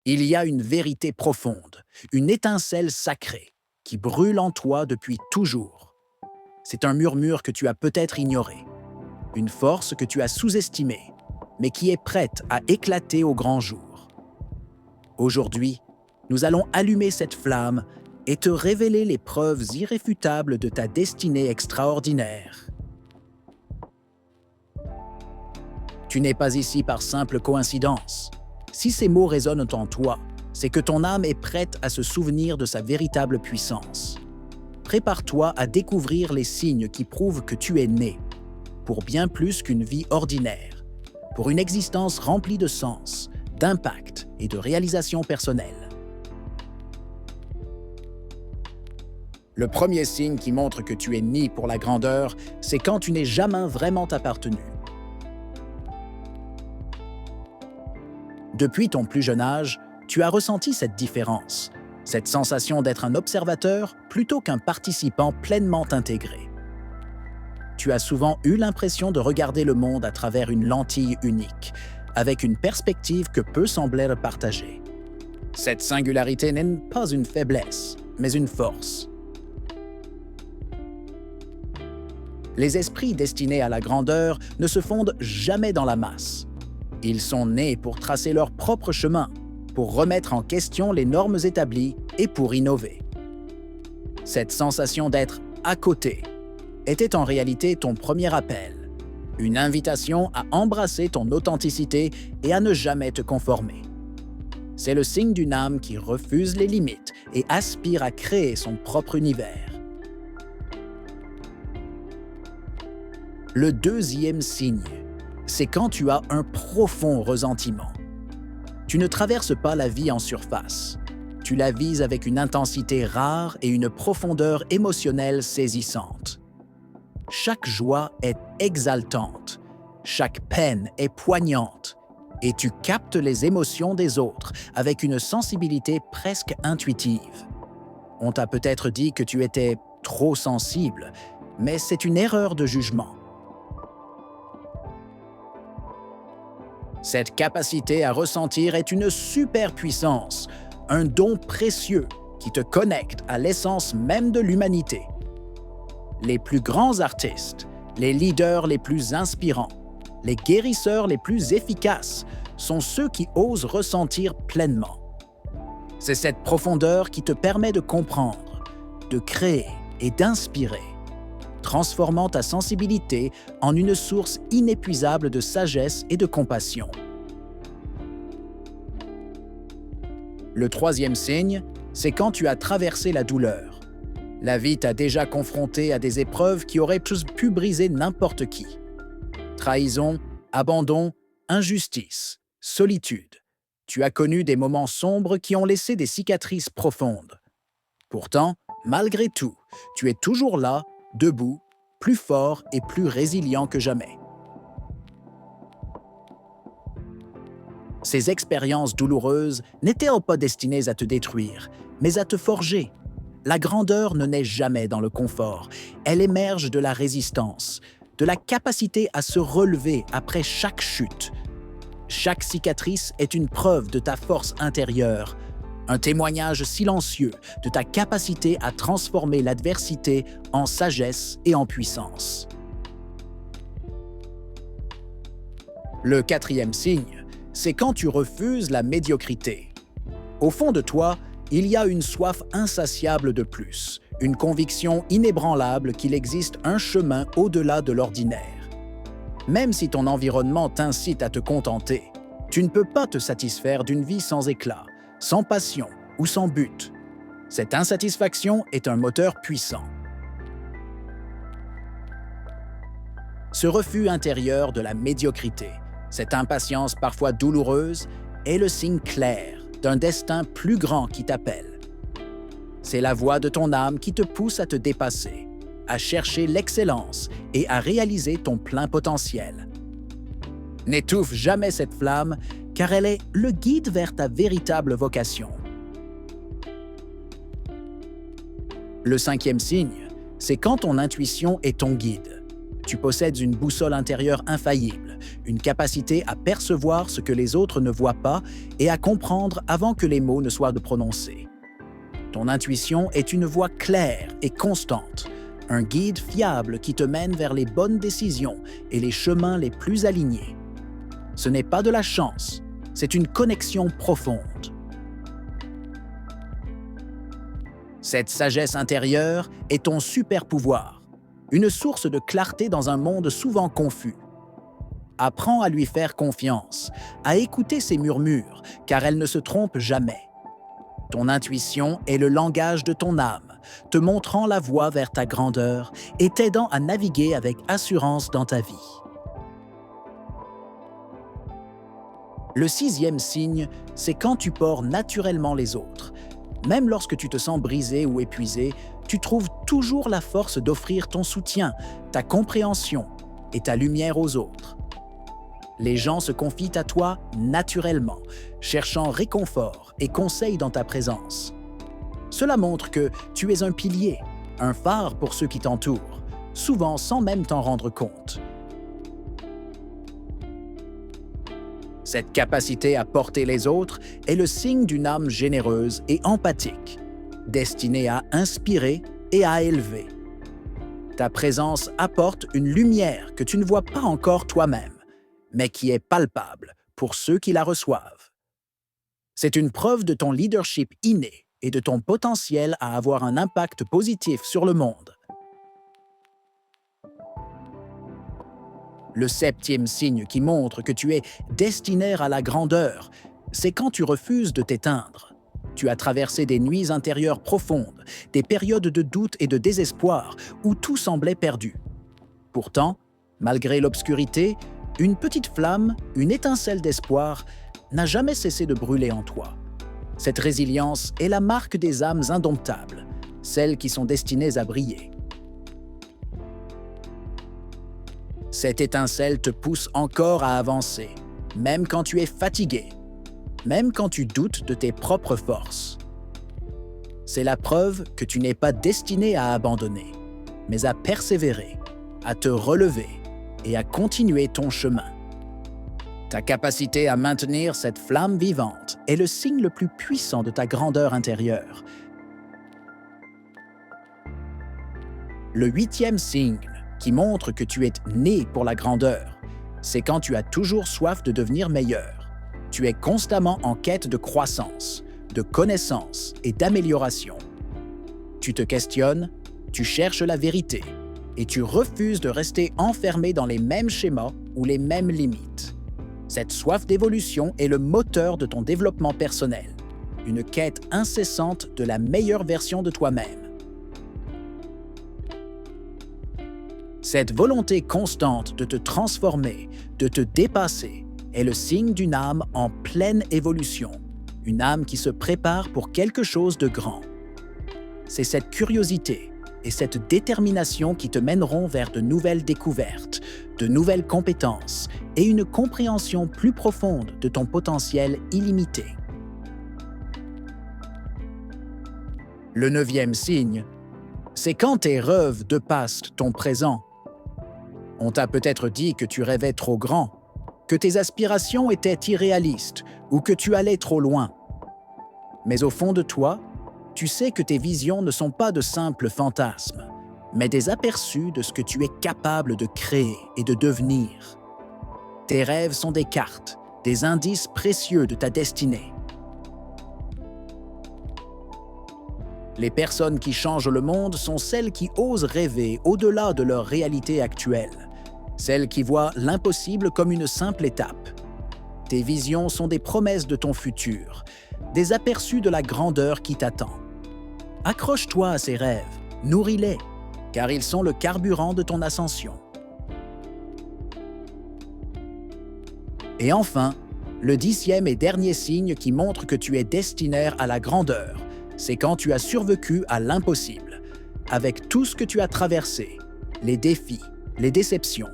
Il y a une vérité profonde, une étincelle sacrée, qui brûle en toi depuis toujours. C'est un murmure que tu as peut-être ignoré, une force que tu as sous-estimée, mais qui est prête à éclater au grand jour. Aujourd'hui, nous allons allumer cette flamme et te révéler les preuves irréfutables de ta destinée extraordinaire. Tu n'es pas ici par simple coïncidence. Si ces mots résonnent en toi, c'est que ton âme est prête à se souvenir de sa véritable puissance. Prépare-toi à découvrir les signes qui prouvent que tu es né, pour bien plus qu'une vie ordinaire, pour une existence remplie de sens, d'impact et de réalisation personnelle. Le premier signe qui montre que tu es né pour la grandeur, c'est quand tu n'es jamais vraiment appartenu. Depuis ton plus jeune âge, tu as ressenti cette différence, cette sensation d'être un observateur plutôt qu'un participant pleinement intégré. Tu as souvent eu l'impression de regarder le monde à travers une lentille unique, avec une perspective que peu semblaient partager. Cette singularité n'est pas une faiblesse, mais une force. Les esprits destinés à la grandeur ne se fondent jamais dans la masse. Ils sont nés pour tracer leur propre chemin, pour remettre en question les normes établies et pour innover. Cette sensation d'être à côté était en réalité ton premier appel, une invitation à embrasser ton authenticité et à ne jamais te conformer. C'est le signe d'une âme qui refuse les limites et aspire à créer son propre univers. Le deuxième signe, c'est quand tu as un profond ressentiment. Tu ne traverses pas la vie en surface. Tu la vises avec une intensité rare et une profondeur émotionnelle saisissante. Chaque joie est exaltante, chaque peine est poignante, et tu captes les émotions des autres avec une sensibilité presque intuitive. On t'a peut-être dit que tu étais trop sensible, mais c'est une erreur de jugement. Cette capacité à ressentir est une superpuissance, un don précieux qui te connecte à l'essence même de l'humanité. Les plus grands artistes, les leaders les plus inspirants, les guérisseurs les plus efficaces sont ceux qui osent ressentir pleinement. C'est cette profondeur qui te permet de comprendre, de créer et d'inspirer, transformant ta sensibilité en une source inépuisable de sagesse et de compassion. Le troisième signe, c'est quand tu as traversé la douleur. La vie t'a déjà confronté à des épreuves qui auraient pu briser n'importe qui. Trahison, abandon, injustice, solitude. Tu as connu des moments sombres qui ont laissé des cicatrices profondes. Pourtant, malgré tout, tu es toujours là, debout, plus fort et plus résilient que jamais. Ces expériences douloureuses n'étaient pas destinées à te détruire, mais à te forger. La grandeur ne naît jamais dans le confort, elle émerge de la résistance, de la capacité à se relever après chaque chute. Chaque cicatrice est une preuve de ta force intérieure, un témoignage silencieux de ta capacité à transformer l'adversité en sagesse et en puissance. Le quatrième signe, c'est quand tu refuses la médiocrité. Au fond de toi, il y a une soif insatiable de plus, une conviction inébranlable qu'il existe un chemin au-delà de l'ordinaire. Même si ton environnement t'incite à te contenter, tu ne peux pas te satisfaire d'une vie sans éclat, sans passion ou sans but. Cette insatisfaction est un moteur puissant. Ce refus intérieur de la médiocrité, cette impatience parfois douloureuse, est le signe clair d'un destin plus grand qui t'appelle. C'est la voix de ton âme qui te pousse à te dépasser, à chercher l'excellence et à réaliser ton plein potentiel. N'étouffe jamais cette flamme, car elle est le guide vers ta véritable vocation. Le cinquième signe, c'est quand ton intuition est ton guide. Tu possèdes une boussole intérieure infaillible, une capacité à percevoir ce que les autres ne voient pas et à comprendre avant que les mots ne soient prononcés. Ton intuition est une voix claire et constante, un guide fiable qui te mène vers les bonnes décisions et les chemins les plus alignés. Ce n'est pas de la chance, c'est une connexion profonde. Cette sagesse intérieure est ton super pouvoir, une source de clarté dans un monde souvent confus. Apprends à lui faire confiance, à écouter ses murmures, car elle ne se trompe jamais. Ton intuition est le langage de ton âme, te montrant la voie vers ta grandeur et t'aidant à naviguer avec assurance dans ta vie. Le 6e signe, c'est quand tu portes naturellement les autres. Même lorsque tu te sens brisé ou épuisé, tu trouves toujours la force d'offrir ton soutien, ta compréhension et ta lumière aux autres. Les gens se confient à toi naturellement, cherchant réconfort et conseil dans ta présence. Cela montre que tu es un pilier, un phare pour ceux qui t'entourent, souvent sans même t'en rendre compte. Cette capacité à porter les autres est le signe d'une âme généreuse et empathique, destinée à inspirer et à élever. Ta présence apporte une lumière que tu ne vois pas encore toi-même, mais qui est palpable pour ceux qui la reçoivent. C'est une preuve de ton leadership inné et de ton potentiel à avoir un impact positif sur le monde. Le 7e signe qui montre que tu es destiné à la grandeur, c'est quand tu refuses de t'éteindre. Tu as traversé des nuits intérieures profondes, des périodes de doute et de désespoir où tout semblait perdu. Pourtant, malgré l'obscurité, une petite flamme, une étincelle d'espoir, n'a jamais cessé de brûler en toi. Cette résilience est la marque des âmes indomptables, celles qui sont destinées à briller. Cette étincelle te pousse encore à avancer, même quand tu es fatigué, même quand tu doutes de tes propres forces. C'est la preuve que tu n'es pas destiné à abandonner, mais à persévérer, à te relever et à continuer ton chemin. Ta capacité à maintenir cette flamme vivante est le signe le plus puissant de ta grandeur intérieure. Le 8e signe, qui montre que tu es né pour la grandeur, c'est quand tu as toujours soif de devenir meilleur. Tu es constamment en quête de croissance, de connaissance et d'amélioration. Tu te questionnes, tu cherches la vérité et tu refuses de rester enfermé dans les mêmes schémas ou les mêmes limites. Cette soif d'évolution est le moteur de ton développement personnel, une quête incessante de la meilleure version de toi-même. Cette volonté constante de te transformer, de te dépasser, est le signe d'une âme en pleine évolution, une âme qui se prépare pour quelque chose de grand. C'est cette curiosité et cette détermination qui te mèneront vers de nouvelles découvertes, de nouvelles compétences et une compréhension plus profonde de ton potentiel illimité. Le 9e signe, c'est quand tes rêves dépassent ton présent. On t'a peut-être dit que tu rêvais trop grand, que tes aspirations étaient irréalistes ou que tu allais trop loin. Mais au fond de toi, tu sais que tes visions ne sont pas de simples fantasmes, mais des aperçus de ce que tu es capable de créer et de devenir. Tes rêves sont des cartes, des indices précieux de ta destinée. Les personnes qui changent le monde sont celles qui osent rêver au-delà de leur réalité actuelle, celles qui voient l'impossible comme une simple étape. Tes visions sont des promesses de ton futur, des aperçus de la grandeur qui t'attend. Accroche-toi à ces rêves, nourris-les, car ils sont le carburant de ton ascension. Et enfin, le 10e et dernier signe qui montre que tu es destiné à la grandeur, c'est quand tu as survécu à l'impossible, avec tout ce que tu as traversé, les défis, les déceptions,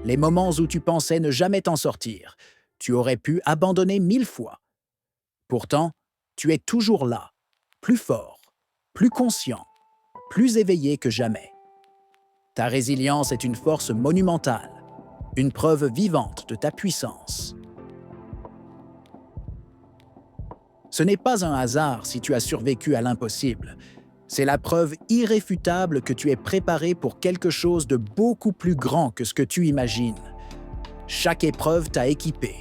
les moments où tu pensais ne jamais t'en sortir. Tu aurais pu abandonner 1000 fois. Pourtant, tu es toujours là, plus fort, plus conscient, plus éveillé que jamais. Ta résilience est une force monumentale. une preuve vivante de ta puissance. Ce n'est pas un hasard si tu as survécu à l'impossible. C'est la preuve irréfutable que tu es préparé pour quelque chose de beaucoup plus grand que ce que tu imagines. Chaque épreuve t'a équipé.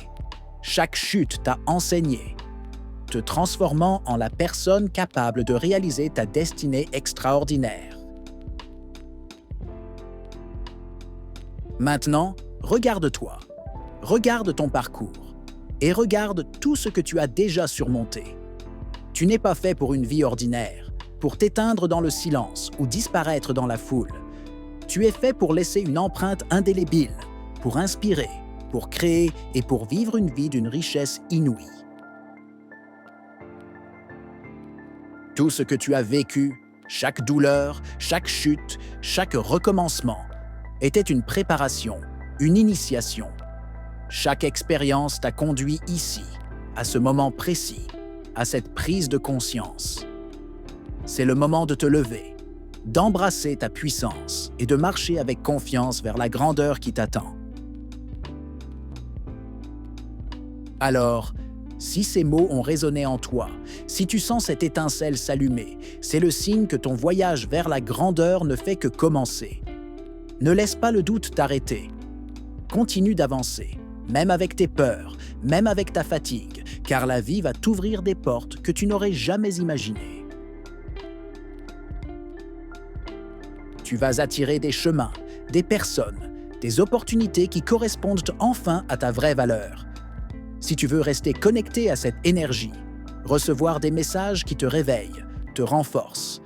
Chaque chute t'a enseigné, te transformant en la personne capable de réaliser ta destinée extraordinaire. Maintenant, regarde-toi, regarde ton parcours et regarde tout ce que tu as déjà surmonté. Tu n'es pas fait pour une vie ordinaire, pour t'éteindre dans le silence ou disparaître dans la foule. Tu es fait pour laisser une empreinte indélébile, pour inspirer, pour créer et pour vivre une vie d'une richesse inouïe. Tout ce que tu as vécu, chaque douleur, chaque chute, chaque recommencement, était une préparation, une initiation. Chaque expérience t'a conduit ici, à ce moment précis, à cette prise de conscience. C'est le moment de te lever, d'embrasser ta puissance et de marcher avec confiance vers la grandeur qui t'attend. Alors, si ces mots ont résonné en toi, si tu sens cette étincelle s'allumer, c'est le signe que ton voyage vers la grandeur ne fait que commencer. Ne laisse pas le doute t'arrêter. Continue d'avancer, même avec tes peurs, même avec ta fatigue, car la vie va t'ouvrir des portes que tu n'aurais jamais imaginées. Tu vas attirer des chemins, des personnes, des opportunités qui correspondent enfin à ta vraie valeur. Si tu veux rester connecté à cette énergie, recevoir des messages qui te réveillent, te renforcent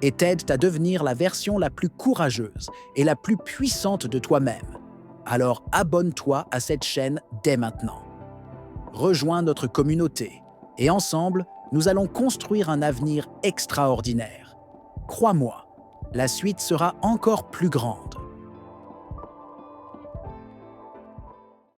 et t'aident à devenir la version la plus courageuse et la plus puissante de toi-même, alors abonne-toi à cette chaîne dès maintenant. Rejoins notre communauté et ensemble, nous allons construire un avenir extraordinaire. Crois-moi, la suite sera encore plus grande.